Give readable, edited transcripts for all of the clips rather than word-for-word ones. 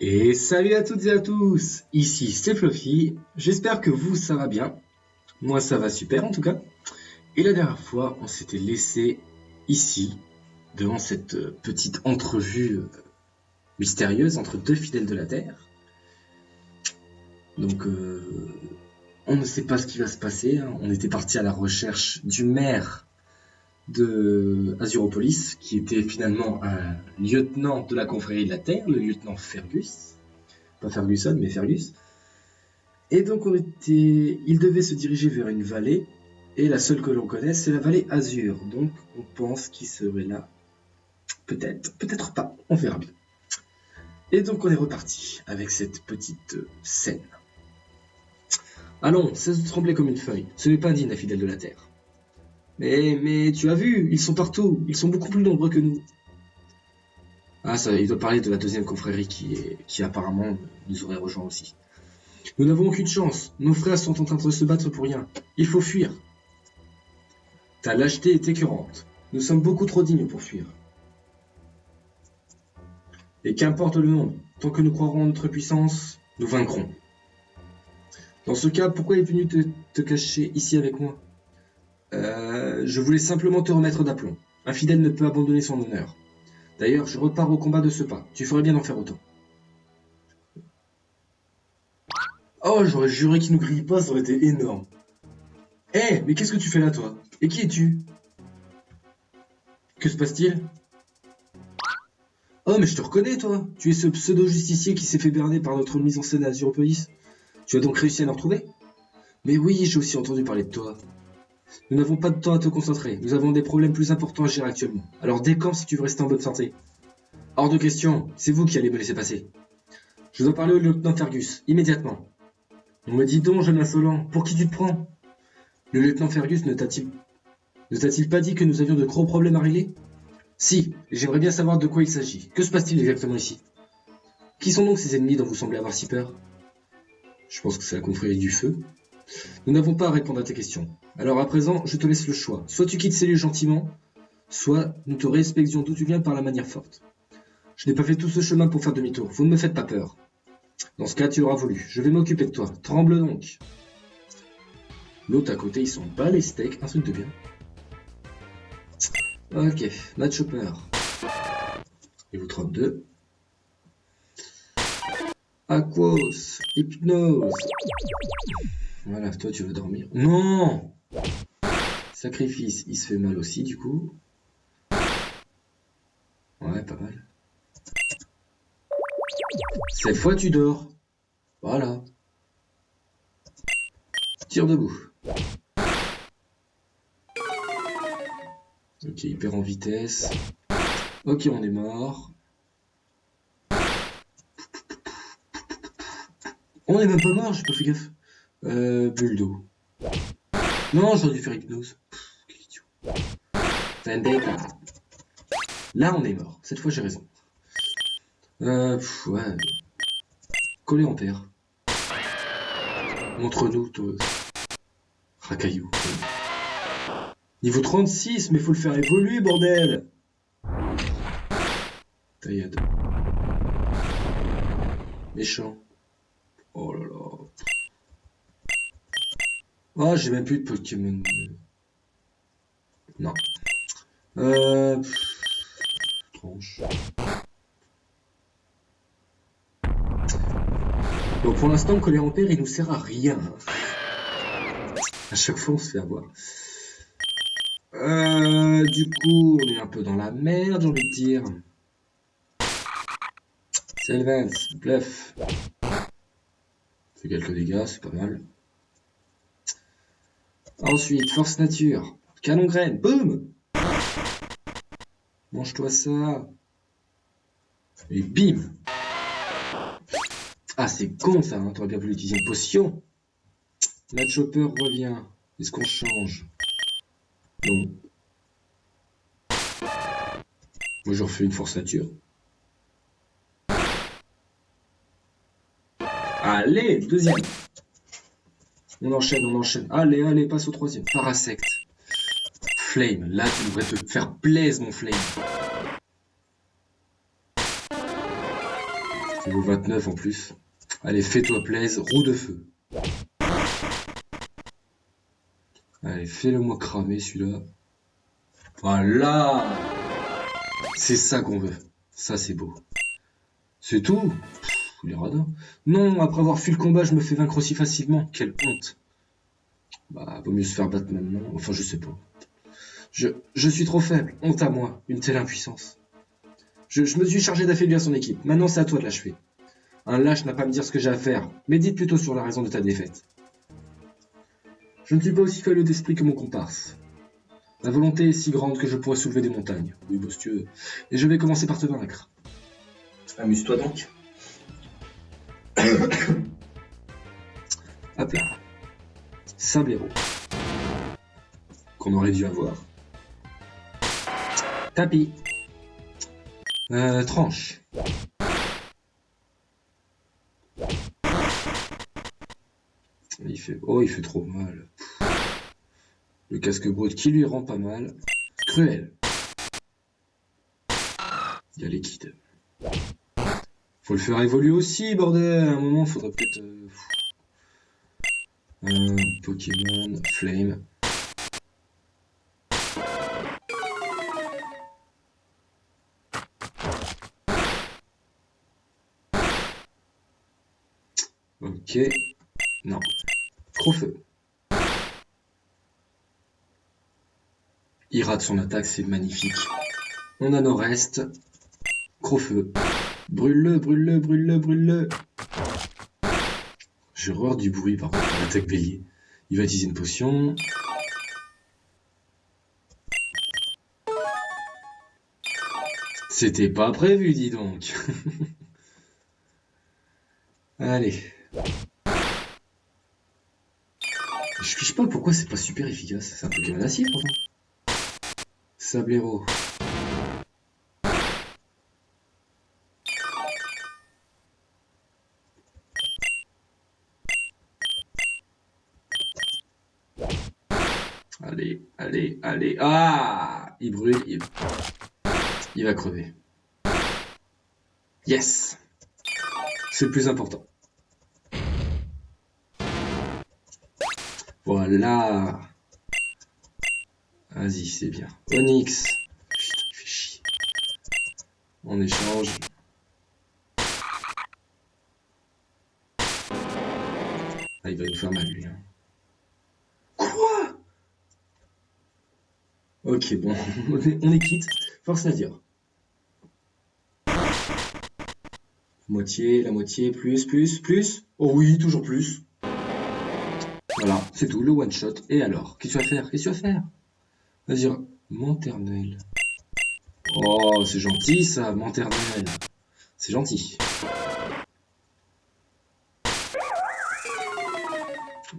Et salut à toutes et à tous, ici c'est Fluffy, j'espère que vous ça va bien, moi ça va super en tout cas. Et la dernière fois on s'était laissé ici, devant cette petite entrevue mystérieuse entre deux fidèles de la Terre. Donc on ne sait pas ce qui va se passer, hein. On était parti à la recherche du maire de Azuropolis, qui était finalement un lieutenant de la confrérie de la Terre, le lieutenant Fergus. Pas Ferguson mais Fergus. Et donc il devait se diriger vers une vallée, et la seule que l'on connaisse, c'est la vallée Azur. Donc on pense qu'il serait là. Peut-être, peut-être pas, on verra bien. Et donc on est reparti avec cette petite scène. Allons, cesse de trembler comme une feuille. Ce n'est pas digne, la fidèle de la Terre. Mais tu as vu, ils sont partout. Ils sont beaucoup plus nombreux que nous. Ah, ça, il doit parler de la deuxième confrérie qui apparemment nous aurait rejoint aussi. Nous n'avons aucune chance. Nos frères sont en train de se battre pour rien. Il faut fuir. Ta lâcheté est écœurante. Nous sommes beaucoup trop dignes pour fuir. Et qu'importe le nombre, tant que nous croirons en notre puissance, nous vaincrons. Dans ce cas, pourquoi es-tu venu te cacher ici avec moi? Je voulais simplement te remettre d'aplomb. Un fidèle ne peut abandonner son honneur. D'ailleurs, je repars au combat de ce pas. Tu ferais bien d'en faire autant. Oh, j'aurais juré qu'il nous grille pas, ça aurait été énorme. Eh, mais qu'est-ce que tu fais là, toi? Et qui es-tu? Que se passe-t-il? Oh, mais je te reconnais, toi. Tu es ce pseudo-justicier qui s'est fait berner par notre mise en scène à Azuropolis. Tu as donc réussi à nous retrouver? Mais oui, j'ai aussi entendu parler de toi. Nous n'avons pas de temps à te concentrer. Nous avons des problèmes plus importants à gérer actuellement. Alors décampe si tu veux rester en bonne santé. Hors de question. C'est vous qui allez me laisser passer. Je dois parler au lieutenant Fergus, immédiatement. On me dit donc, jeune insolent, pour qui tu te prends? Le lieutenant Fergus ne t'a-t-il pas dit que nous avions de gros problèmes à régler? Si, j'aimerais bien savoir de quoi il s'agit. Que se passe-t-il exactement ici? Qui sont donc ces ennemis dont vous semblez avoir si peur? Je pense que c'est la confrérie du feu. Nous n'avons pas à répondre à tes questions. Alors à présent, je te laisse le choix. Soit tu quittes ces lieux gentiment, soit nous te respections d'où tu viens par la manière forte. Je n'ai pas fait tout ce chemin pour faire demi-tour. Vous ne me faites pas peur. Dans ce cas, tu l'auras voulu. Je vais m'occuper de toi. Tremble donc. L'autre à côté, ils sont bas les steaks. Un truc de bien. Ok, Matt Chopper. Et vous 32. Aquos. Hypnose. Voilà, toi tu veux dormir. Non! Sacrifice, il se fait mal aussi du coup. Ouais, pas mal. Cette fois tu dors. Voilà. Tire debout. Ok, il perd en vitesse. Ok, on est mort. On est même pas mort, j'ai pas fait gaffe. Bulle d'eau. Non, j'aurais dû faire hypnose. Quel idiot. Vendetta. Là, on est mort. Cette fois, j'ai raison. Ouais. Collé en paire. Montre-nous, toi. Racaillou. Niveau 36, mais faut le faire évoluer, bordel! Taillade. Méchant. Oh là là. Oh, j'ai même plus de Pokémon. Non. Tranche. Bon, pour l'instant, coller en paire, il nous sert à rien. À chaque fois, on se fait avoir. Du coup, on est un peu dans la merde, j'ai envie de dire. Selvance, bluff. Fait quelques dégâts, c'est pas mal. Ensuite, force nature. Canon graine, boum! Mange-toi ça. Et bim! Ah, c'est con ça, hein. T'aurais bien voulu utiliser une potion. La chopper revient. Est-ce qu'on change? Non. Moi, je refais une force nature. Allez, deuxième. On enchaîne, on enchaîne. Allez, allez, passe au troisième. Parasect. Flame. Là, tu devrais te faire plaisir, mon Flame. Niveau 29 en plus. Allez, fais-toi plaisir, roue de feu. Allez, fais-le-moi cramer celui-là. Voilà! C'est ça qu'on veut. Ça, c'est beau. C'est tout? Pff, il est radin. Non, après avoir fui le combat, je me fais vaincre aussi facilement. Quelle honte. Bah, vaut mieux se faire battre maintenant. Enfin, je sais pas. Je suis trop faible. Honte à moi. Une telle impuissance. Je me suis chargé d'affaiblir son équipe. Maintenant, c'est à toi de l'achever. Un lâche n'a pas à me dire ce que j'ai à faire. Médite plutôt sur la raison de ta défaite. Je ne suis pas aussi faible d'esprit que mon comparse. Ma volonté est si grande que je pourrais soulever des montagnes. Oui, boss, tu veux. Et je vais commencer par te vaincre. Amuse-toi donc. Hop là. Sablero. Qu'on aurait dû avoir. Tapis. Tranche. Il fait trop mal. Le casque brut qui lui rend pas mal. Cruel. Il y a liquide. Faut le faire évoluer aussi, bordel. À un moment, faudrait peut-être... Pokémon, Flame. Ok. Non. Crofeu. Il rate son attaque, c'est magnifique. On a nos restes. Crofeu. Brûle-le, brûle-le, brûle-le, brûle-le. J'ai horreur du bruit par contre, l'attaque bélier. Il va utiliser une potion. C'était pas prévu, dis donc. Allez. Je sais pas pourquoi c'est pas super efficace. C'est un Pokémon acide pourtant. Sablero. Allez, allez, allez. Ah! Il brûle. Il va crever. Yes! C'est le plus important. Voilà. Vas-y, c'est bien. Onyx. Putain, il fait chier. En échange. Ah, il va nous faire mal, lui. Hein. Quoi? Ok, bon. On est quitte. Force à dire. Moitié, la moitié, plus, plus, plus. Oh oui, toujours plus. Voilà, c'est tout, le one shot. Et alors, qu'est-ce que tu vas faire? Qu'est-ce que tu vas faire? Vas-y, Manternel. Oh, c'est gentil ça, Manternel. C'est gentil.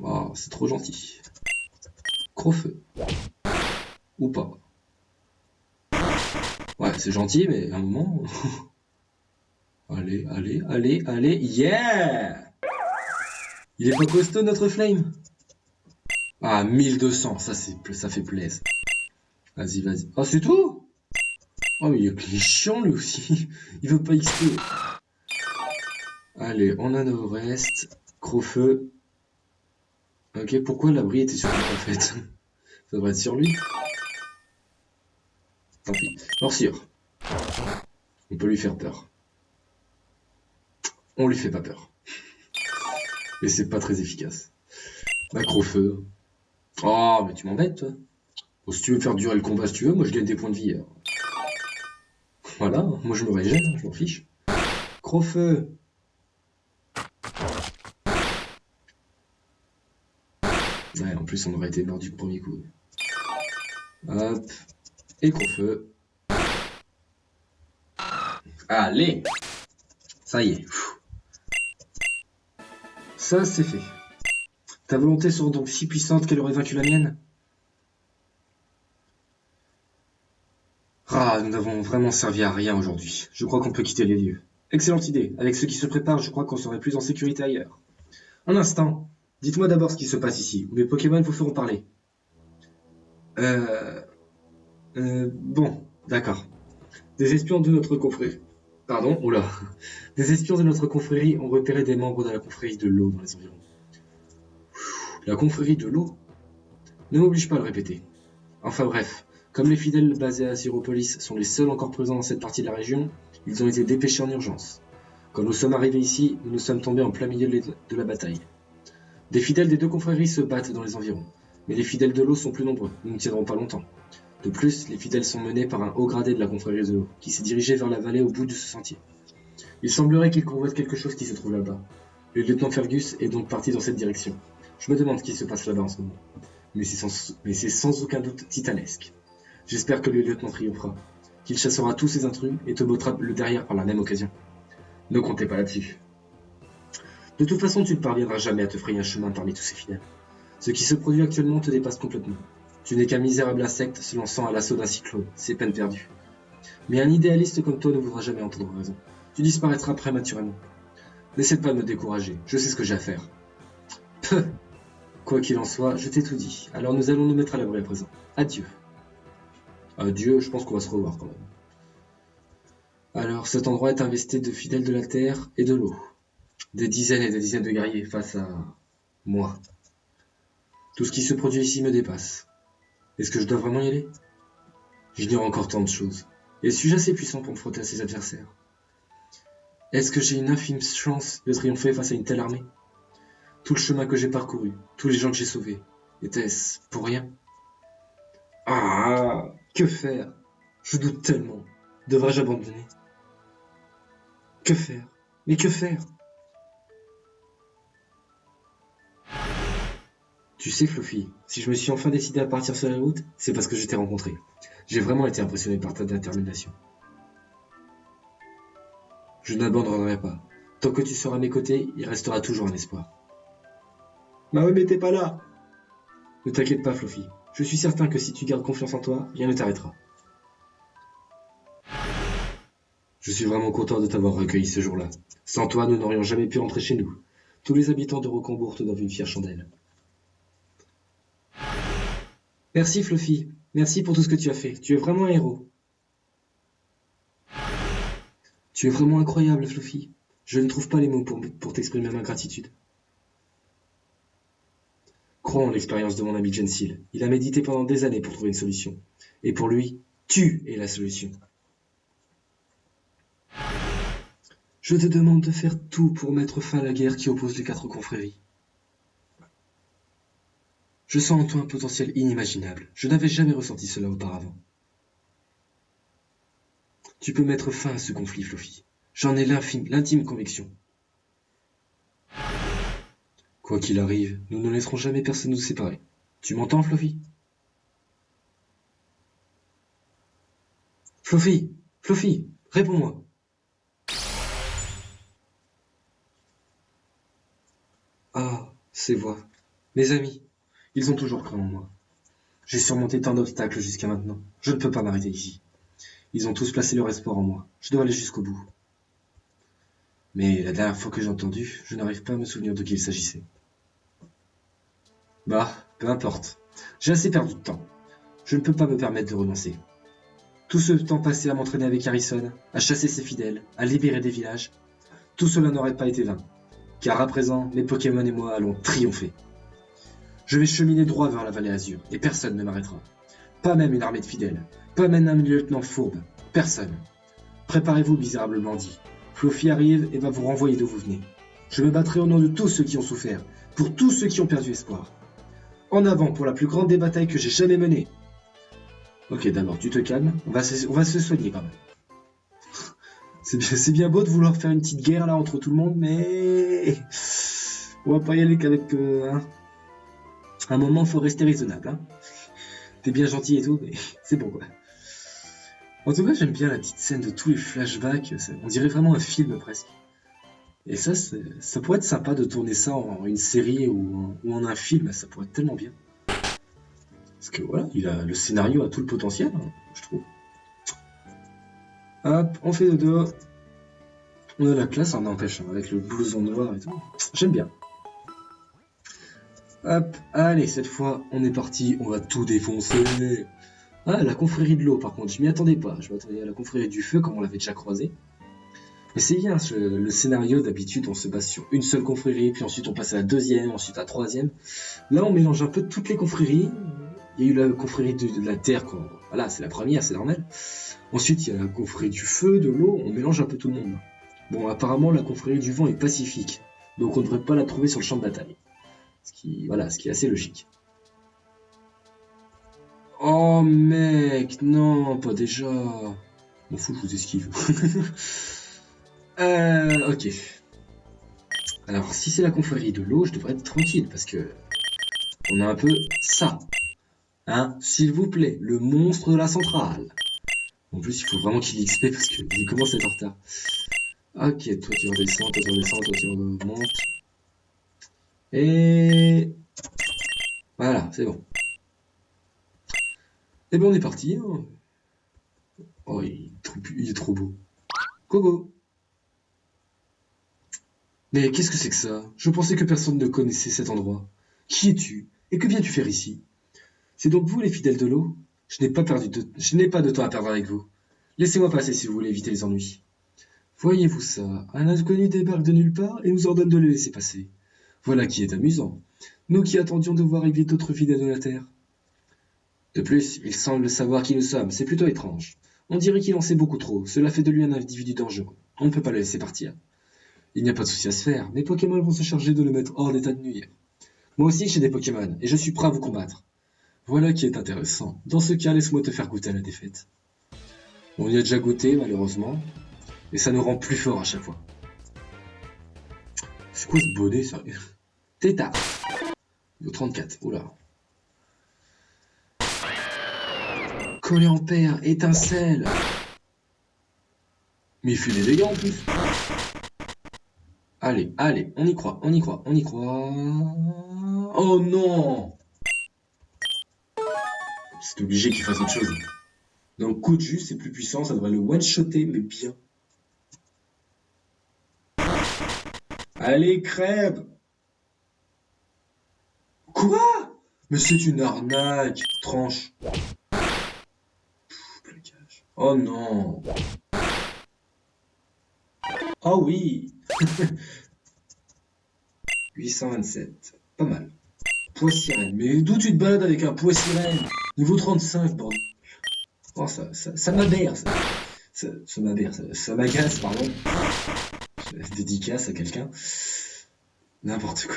Oh, c'est trop gentil. Crofeu. Ou pas. Ouais, c'est gentil, mais à un moment... allez, allez, allez, allez. Yeah! Il est pas costaud notre flame? Ah, 1200, ça fait plaisir. Vas-y, vas-y. Ah, c'est tout? Oh, mais il est chiant lui aussi. Il veut pas XP. Allez, on a nos restes. Crofeu. Ok, pourquoi l'abri était sur lui en fait? Ça devrait être sur lui. Tant pis. Morsure. On peut lui faire peur. On lui fait pas peur. Et c'est pas très efficace. Macro-feu. Oh, mais tu m'embêtes, toi. Bon, si tu veux faire durer le combat, si tu veux, moi je gagne des points de vie. Alors. Voilà, moi je me régène, je m'en fiche. Crofeu. Ouais, en plus on aurait été mort du premier coup. Hop. Et Crofeu. Allez. Ça y est. Ça, c'est fait. Ta volonté sera donc si puissante qu'elle aurait vaincu la mienne? Ah, nous n'avons vraiment servi à rien aujourd'hui. Je crois qu'on peut quitter les lieux. Excellente idée. Avec ceux qui se préparent, je crois qu'on serait plus en sécurité ailleurs. Un instant. Dites-moi d'abord ce qui se passe ici, ou mes Pokémon vous feront parler. Bon, d'accord. Des espions de notre confrère. Pardon, oula. Des espions de notre confrérie ont repéré des membres de la confrérie de l'eau dans les environs. La confrérie de l'eau? Ne m'oblige pas à le répéter. Enfin bref, comme les fidèles basés à Syropolis sont les seuls encore présents dans cette partie de la région, ils ont été dépêchés en urgence. Quand nous sommes arrivés ici, nous nous sommes tombés en plein milieu de la bataille. Des fidèles des deux confréries se battent dans les environs, mais les fidèles de l'eau sont plus nombreux, nous ne tiendrons pas longtemps. De plus, les fidèles sont menés par un haut gradé de la confrérie de l'eau, qui s'est dirigé vers la vallée au bout de ce sentier. Il semblerait qu'il convoite quelque chose qui se trouve là-bas. Le lieutenant Fergus est donc parti dans cette direction. Je me demande ce qui se passe là-bas en ce moment. Mais c'est sans aucun doute titanesque. J'espère que le lieutenant triomphera, qu'il chassera tous ces intrus et te bottera le derrière par la même occasion. Ne comptez pas là-dessus. De toute façon, tu ne parviendras jamais à te frayer un chemin parmi tous ces fidèles. Ce qui se produit actuellement te dépasse complètement. Tu n'es qu'un misérable insecte se lançant à l'assaut d'un cyclone, c'est peine perdue. Mais un idéaliste comme toi ne voudra jamais entendre raison. Tu disparaîtras prématurément. N'essaie pas de me décourager, je sais ce que j'ai à faire. Peu. Quoi qu'il en soit, je t'ai tout dit, alors nous allons nous mettre à l'abri à présent. Adieu. Adieu, je pense qu'on va se revoir quand même. Alors, cet endroit est investi de fidèles de la terre et de l'eau. Des dizaines et des dizaines de guerriers face à moi. Tout ce qui se produit ici me dépasse. Est-ce que je dois vraiment y aller? J'ignore encore tant de choses. Et suis-je assez puissant pour me frotter à ses adversaires? Est-ce que j'ai une infime chance de triompher face à une telle armée? Tout le chemin que j'ai parcouru, tous les gens que j'ai sauvés, était-ce pour rien? Ah, que faire? Je doute tellement. Devrais-je abandonner? Que faire? Mais que faire? Tu sais, Fluffy, si je me suis enfin décidé à partir sur la route, c'est parce que je t'ai rencontré. J'ai vraiment été impressionné par ta détermination. Je n'abandonnerai pas. Tant que tu seras à mes côtés, il restera toujours un espoir. Bah oui, mais t'es pas là! Ne t'inquiète pas, Fluffy. Je suis certain que si tu gardes confiance en toi, rien ne t'arrêtera. Je suis vraiment content de t'avoir recueilli ce jour-là. Sans toi, nous n'aurions jamais pu rentrer chez nous. Tous les habitants de Rocambourg te doivent une fière chandelle. Merci, Fluffy. Merci pour tout ce que tu as fait. Tu es vraiment un héros. Tu es vraiment incroyable, Fluffy. Je ne trouve pas les mots pour t'exprimer ma gratitude. Crois en l'expérience de mon ami Gensil. Il a médité pendant des années pour trouver une solution. Et pour lui, tu es la solution. Je te demande de faire tout pour mettre fin à la guerre qui oppose les 4 confréries. Je sens en toi un potentiel inimaginable. Je n'avais jamais ressenti cela auparavant. Tu peux mettre fin à ce conflit, Fluffy. J'en ai l'intime conviction. Quoi qu'il arrive, nous ne laisserons jamais personne nous séparer. Tu m'entends, Fluffy? Fluffy! Fluffy! Réponds-moi! Ah, ces voix. Mes amis, ils ont toujours cru en moi. J'ai surmonté tant d'obstacles jusqu'à maintenant. Je ne peux pas m'arrêter ici. Ils ont tous placé leur espoir en moi. Je dois aller jusqu'au bout. Mais la dernière fois que j'ai entendu, je n'arrive pas à me souvenir de qui il s'agissait. Bah, peu importe. J'ai assez perdu de temps. Je ne peux pas me permettre de renoncer. Tout ce temps passé à m'entraîner avec Harrison, à chasser ses fidèles, à libérer des villages, tout cela n'aurait pas été vain. Car à présent, mes Pokémon et moi allons triompher. Je vais cheminer droit vers la vallée Azur, et personne ne m'arrêtera. Pas même une armée de fidèles, pas même un lieutenant fourbe, personne. Préparez-vous, misérables bandits. Fluffy arrive et va vous renvoyer d'où vous venez. Je me battrai au nom de tous ceux qui ont souffert, pour tous ceux qui ont perdu espoir. En avant pour la plus grande des batailles que j'ai jamais menées. Ok, d'abord, tu te calmes, on va se soigner quand même. C'est bien beau de vouloir faire une petite guerre là entre tout le monde, mais on va pas y aller qu'avec... À un moment, faut rester raisonnable. Hein. T'es bien gentil et tout, mais c'est bon quoi. En tout cas, j'aime bien la petite scène de tous les flashbacks. On dirait vraiment un film presque. Et ça pourrait être sympa de tourner ça en une série ou en un film. Ça pourrait être tellement bien. Parce que voilà, le scénario a tout le potentiel, hein, je trouve. Hop, on fait dodo. On a la classe, on n'empêche, avec le blouson noir et tout. J'aime bien. Hop, allez, cette fois, on est parti, on va tout défoncer. Ah, la confrérie de l'eau, par contre, je m'y attendais pas. Je m'attendais à la confrérie du feu, comme on l'avait déjà croisé. Mais c'est bien, le scénario d'habitude, on se base sur une seule confrérie, puis ensuite on passe à la deuxième, ensuite à la troisième. Là, on mélange un peu toutes les confréries. Il y a eu la confrérie de la terre, voilà, c'est la première, c'est normal. Ensuite, il y a la confrérie du feu, de l'eau, on mélange un peu tout le monde. Bon, apparemment, la confrérie du vent est pacifique, donc on ne devrait pas la trouver sur le champ de bataille. Ce qui est assez logique. Oh mec, non, pas déjà. M'en fous, je vous esquive. Ok. Alors, si c'est la confrérie de l'eau, je devrais être tranquille, parce que on a un peu ça. Hein, s'il vous plaît, le monstre de la centrale. En plus, il faut vraiment qu'il XP parce qu'il commence à être en retard. Ok, toi tu redescends, toi tu redescends, toi tu remontes. Et voilà, c'est bon. Et ben on est parti. Hein. Oh, il est trop beau. Coco. Mais qu'est-ce que c'est que ça? Je pensais que personne ne connaissait cet endroit. Qui es-tu? Et que viens-tu faire ici? C'est donc vous les fidèles de l'eau? Je n'ai pas de temps à perdre avec vous. Laissez-moi passer si vous voulez éviter les ennuis. Voyez-vous ça? Un inconnu débarque de nulle part et nous ordonne de le laisser passer. Voilà qui est amusant. Nous qui attendions de voir arriver d'autres fidèles de la Terre. De plus, il semble savoir qui nous sommes, c'est plutôt étrange. On dirait qu'il en sait beaucoup trop, cela fait de lui un individu dangereux. On ne peut pas le laisser partir. Il n'y a pas de souci à se faire, mes Pokémon vont se charger de le mettre hors d'état de nuire. Moi aussi j'ai des Pokémon, et je suis prêt à vous combattre. Voilà qui est intéressant. Dans ce cas, laisse-moi te faire goûter à la défaite. On y a déjà goûté, malheureusement, et ça nous rend plus forts à chaque fois. C'est quoi ce bonnet, ça? Tétard. Niveau 34, oula. Collé en paire, étincelle. Mais il fait des dégâts en plus. Allez, allez, on y croit, on y croit, on y croit. Oh non! C'est obligé qu'il fasse autre chose. Donc coup de jus, c'est plus puissant, ça devrait le one-shotter, mais bien. Allez, crève! Quoi? Mais c'est une arnaque! Tranche. Plaquage. Oh non! Oh oui! 827. Pas mal. Poids sirène. Mais d'où tu te balades avec un poids sirène? Niveau 35, bordel. Oh, ça m'aberre, ça m'aberre, ça m'agace, pardon. Je dédicace à quelqu'un. N'importe quoi.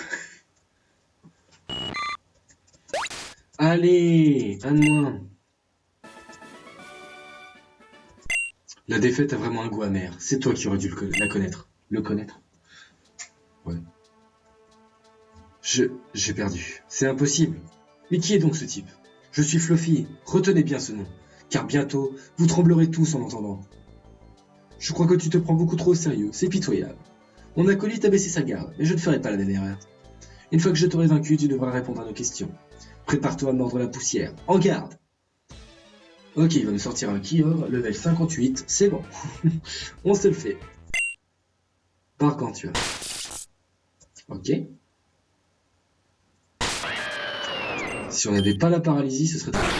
Allez, un de moins. La défaite a vraiment un goût amer. C'est toi qui aurais dû la connaître. Le connaître. Ouais. J'ai perdu. C'est impossible. Mais qui est donc ce type? Je suis Fluffy. Retenez bien ce nom. Car bientôt, vous tremblerez tous en l'entendant. Je crois que tu te prends beaucoup trop au sérieux. C'est pitoyable. Mon acolyte a baissé sa garde, mais je ne ferai pas la même erreur. Une fois que je t'aurai vaincu, tu devras répondre à nos questions. Prépare-toi à mordre la poussière. En garde! Ok, il va nous sortir un Kyogre, level 58, c'est bon. On se le fait. Gargantua. Ok. Si on n'avait pas la paralysie, ce serait très bien.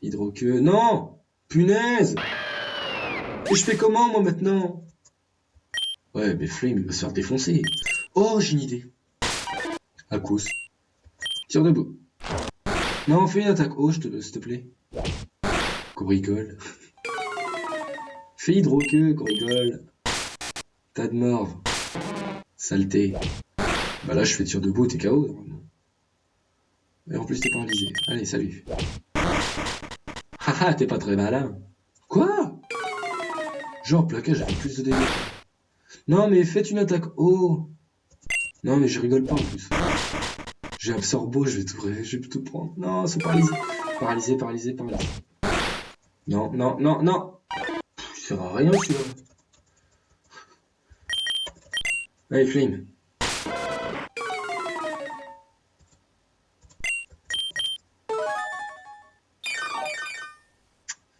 Hydroqueue. Non! Punaise! Et je fais comment, moi, maintenant? Ouais, mais Flame, il va se faire défoncer. Oh, j'ai une idée. À cause. Tire debout. Non, fais une attaque haute, s'il te plaît. Qu'on rigole. Fais hydroqueue, qu'on rigole. Tas de morve. Saleté. Bah là, je fais tir debout, t'es KO, normalement. Et en plus, t'es paralysé. Allez, salut. Haha, t'es pas très malin. Quoi? Genre, plaquage avec plus de dégâts. Non, mais faites une attaque haut. Non, mais je rigole pas en plus. J'ai absorbo, je vais tout prendre. Non, c'est paralysé. Paralysé, paralysé, paralysé. Non, non, non, non. Il sert à rien, celui-là. Allez, Flame.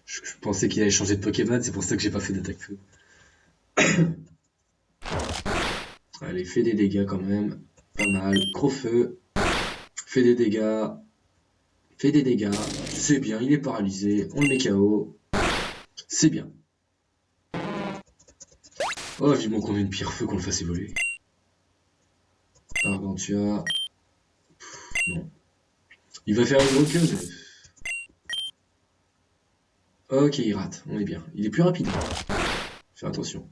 Je pensais qu'il allait changer de Pokémon, c'est pour ça que j'ai pas fait d'attaque feu. Allez, fais des dégâts quand même. Pas mal. Gros feu. Fais des dégâts. Fais des dégâts. C'est bien, il est paralysé. On le met KO. C'est bien. Oh, vivement qu'on ait une pierre feu qu'on le fasse évoluer. Gargantua. Non. Il va faire une gros queue, mais... Ok, il rate, on est bien. Il est plus rapide. Fais attention.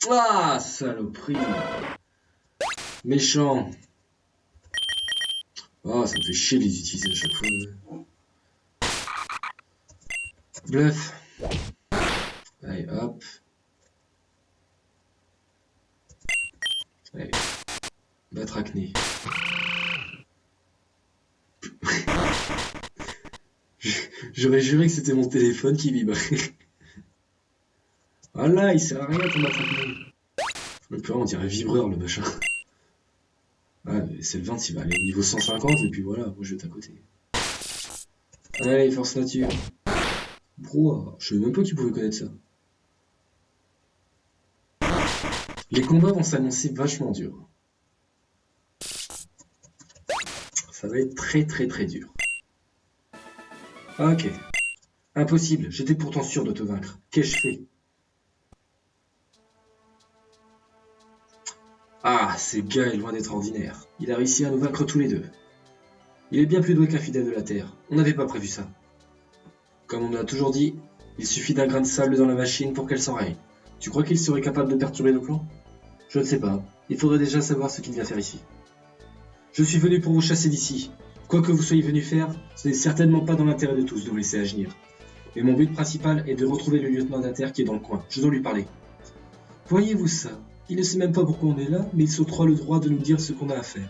Ah, saloperie. Méchant. Oh, ça me fait chier de les utiliser à chaque fois. Bluff. Allez, hop. Allez. Batracné. J'aurais juré que c'était mon téléphone qui vibrait. Ah là, il sert à rien ton batracné. Le plus on dirait vibreur le machin. Ah, c'est le 20, il va aller au niveau 150 et puis voilà, moi je vais à côté. Allez, force nature. Bro, je savais même pas qu'il pouvait connaître ça. Les combats vont s'annoncer vachement durs. Ça va être très très très dur. Ok. Impossible, j'étais pourtant sûr de te vaincre. Qu'ai-je fait? Ah, ce gars est loin d'être ordinaire. Il a réussi à nous vaincre tous les deux. Il est bien plus doué qu'un fidèle de la Terre. On n'avait pas prévu ça. Comme on l'a toujours dit, il suffit d'un grain de sable dans la machine pour qu'elle s'enraye. Tu crois qu'il serait capable de perturber nos plans? Je ne sais pas. Il faudrait déjà savoir ce qu'il vient faire ici. Je suis venu pour vous chasser d'ici. Quoi que vous soyez venu faire, ce n'est certainement pas dans l'intérêt de tous de vous laisser agir. Mais mon but principal est de retrouver le lieutenant d'Inter qui est dans le coin. Je dois lui parler. Voyez-vous ça? Il ne sait même pas pourquoi on est là, mais il s'octroie le droit de nous dire ce qu'on a à faire.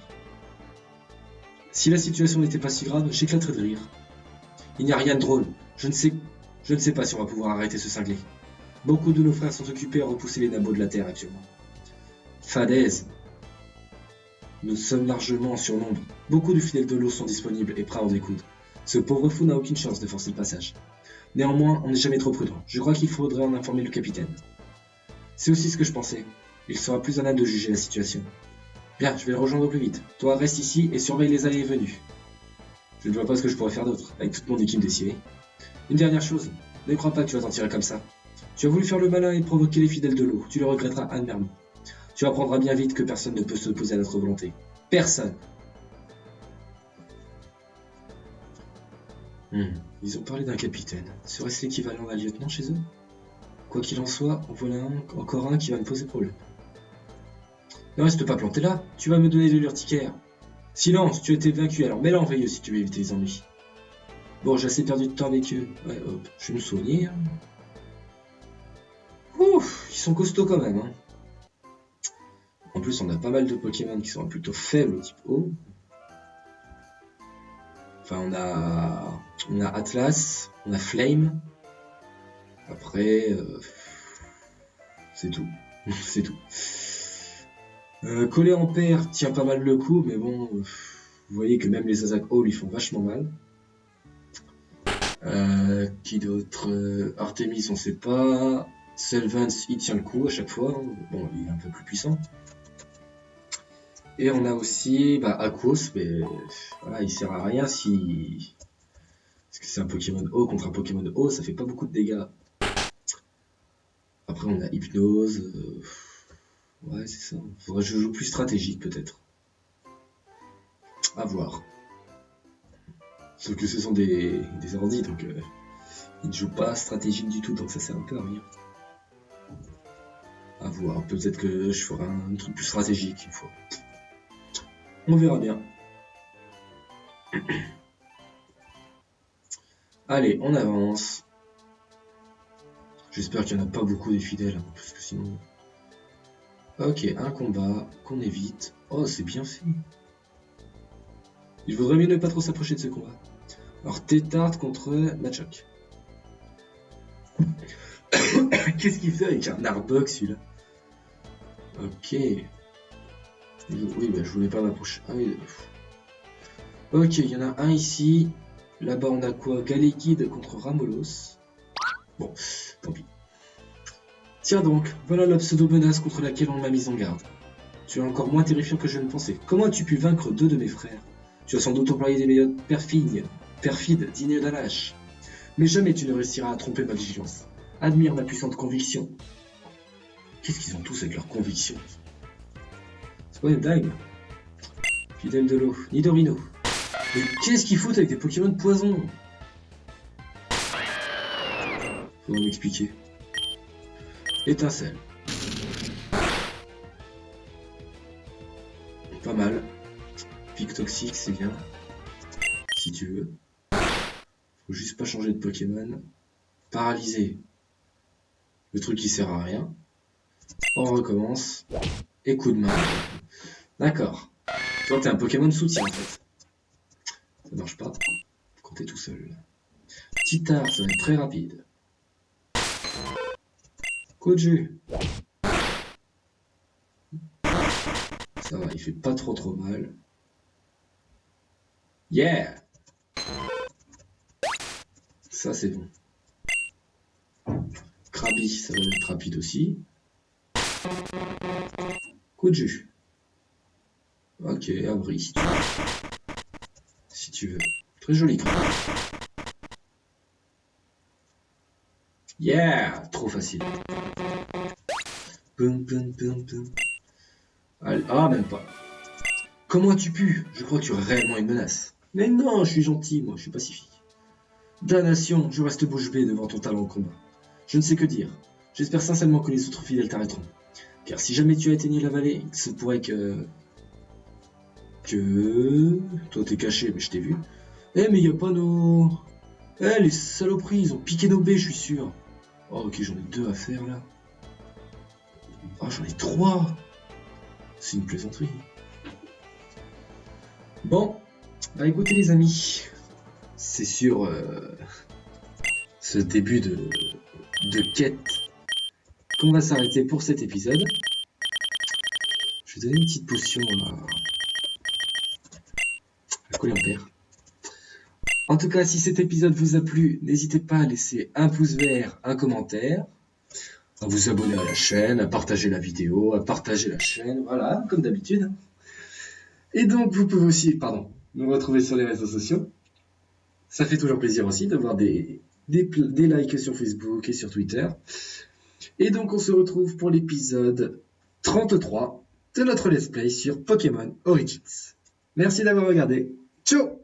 Si la situation n'était pas si grave, j'éclaterais de rire. Il n'y a rien de drôle. Je ne sais pas si on va pouvoir arrêter ce cinglé. Beaucoup de nos frères sont occupés à repousser les nabots de la Terre actuellement. Fadaise. Nous sommes largement en surnombre. Beaucoup de fidèles de l'eau sont disponibles et prêts à en découdre. Ce pauvre fou n'a aucune chance de forcer le passage. Néanmoins, on n'est jamais trop prudent. Je crois qu'il faudrait en informer le capitaine. C'est aussi ce que je pensais. Il sera plus à même de juger la situation. Bien, je vais le rejoindre au plus vite. Toi, reste ici et surveille les allées et venues. Je ne vois pas ce que je pourrais faire d'autre, avec toute mon équipe décimée. Une dernière chose, ne crois pas que tu vas t'en tirer comme ça. Tu as voulu faire le malin et provoquer les fidèles de l'eau. Tu le regretteras amèrement. Tu apprendras bien vite que personne ne peut s'opposer à notre volonté. Personne. Ils ont parlé d'un capitaine. Serait-ce l'équivalent d'un lieutenant chez eux? Quoi qu'il en soit, en voilà encore un qui va me poser problème. Ne reste pas planté là, tu vas me donner de l'urticaire. Silence, tu as été vaincu, alors mets-la en veilleuse si tu veux éviter les ennuis. Bon, j'ai assez perdu de temps avec eux. Ouais, hop, je vais me soigner. Ouf, ils sont costauds quand même. Hein. En plus, on a pas mal de Pokémon qui sont plutôt faibles au type O. Enfin, on a Atlas, on a Flame. Après, c'est tout. C'est tout. Collet en paire tient pas mal le coup, mais bon, vous voyez que même les Azak O lui font vachement mal. Qui d'autre? Artemis, on sait pas. Sylvance, il tient le coup à chaque fois. Bon, il est un peu plus puissant. Et on a aussi Aquos, mais voilà, il sert à rien si... Parce que c'est un Pokémon O contre un Pokémon O, ça fait pas beaucoup de dégâts. Après, on a Hypnose. Ouais, c'est ça. Faudrait que je joue plus stratégique, peut-être. À voir. Sauf que ce sont des ordi, donc ils ne jouent pas stratégique du tout, donc ça sert un peu à rien. À voir. Peut-être que je ferai un truc plus stratégique une fois. On verra bien. Allez, on avance. J'espère qu'il n'y en a pas beaucoup des fidèles, hein, parce que sinon... Ok, un combat qu'on évite. Oh, c'est bien fait. Il vaudrait mieux ne pas trop s'approcher de ce combat. Alors, Tétard contre Machoc. Qu'est-ce qu'il fait avec un Arbok, celui-là? Ok. Oui, bah, je voulais pas m'approcher. Ah oui. Ok, il y en a un ici. Là-bas, on a quoi? Galekid contre Ramolos. Bon, tant pis. Tiens donc, voilà la pseudo-menace contre laquelle on m'a mise en garde. Tu es encore moins terrifiant que je ne pensais. Comment as-tu pu vaincre deux de mes frères? Tu as sans doute employé des méthodes perfides, dignes d'un lâche. Mais jamais tu ne réussiras à tromper ma vigilance. Admire ma puissante conviction. Qu'est-ce qu'ils ont tous avec leur conviction? C'est pas une blague. Fidèle de l'eau, Nidorino. Mais qu'est-ce qu'ils foutent avec des Pokémon de poison? Faut m'expliquer. Étincelle. Pas mal. Pic toxique, c'est bien. Si tu veux. Faut juste pas changer de Pokémon. Paralysé. Le truc qui sert à rien. On recommence. Et coup de main. D'accord. Toi, t'es un Pokémon de soutien, en fait. Ça marche pas quand t'es tout seul. Titar, ça va être très rapide. Coup de jus. Ça va, il fait pas trop mal. Yeah! Ça, c'est bon. Krabi, ça va être rapide aussi. Coup de jus. Ok, abri, si tu veux. Très joli Krabi. Yeah! Trop facile. Boum, boum, boum, boum. Allez, ah, même pas. Comment as-tu pu? Je crois que tu es réellement une menace. Mais non, je suis gentil, moi, je suis pacifique. Damnation, je reste bouche bée devant ton talent au combat. Je ne sais que dire. J'espère sincèrement que les autres fidèles t'arrêteront. Car si jamais tu atteigné la vallée, il se pourrait que... Toi t'es caché, mais je t'ai vu. Eh, mais y a pas nos... Eh, les saloperies, ils ont piqué nos baies, je suis sûr. Oh, ok, j'en ai 2 à faire, là. Oh, j'en ai 3. C'est une plaisanterie. Bon, bah écoutez les amis, c'est sur ce début de quête qu'on va s'arrêter pour cet épisode. Je vais donner une petite potion à Colliampère. En tout cas, si cet épisode vous a plu, n'hésitez pas à laisser un pouce vert, un commentaire, à vous abonner à la chaîne, à partager la vidéo, à partager la chaîne, voilà, comme d'habitude. Et donc, vous pouvez aussi, nous retrouver sur les réseaux sociaux. Ça fait toujours plaisir aussi d'avoir des likes sur Facebook et sur Twitter. Et donc, on se retrouve pour l'épisode 33 de notre Let's Play sur Pokémon Origins. Merci d'avoir regardé. Ciao!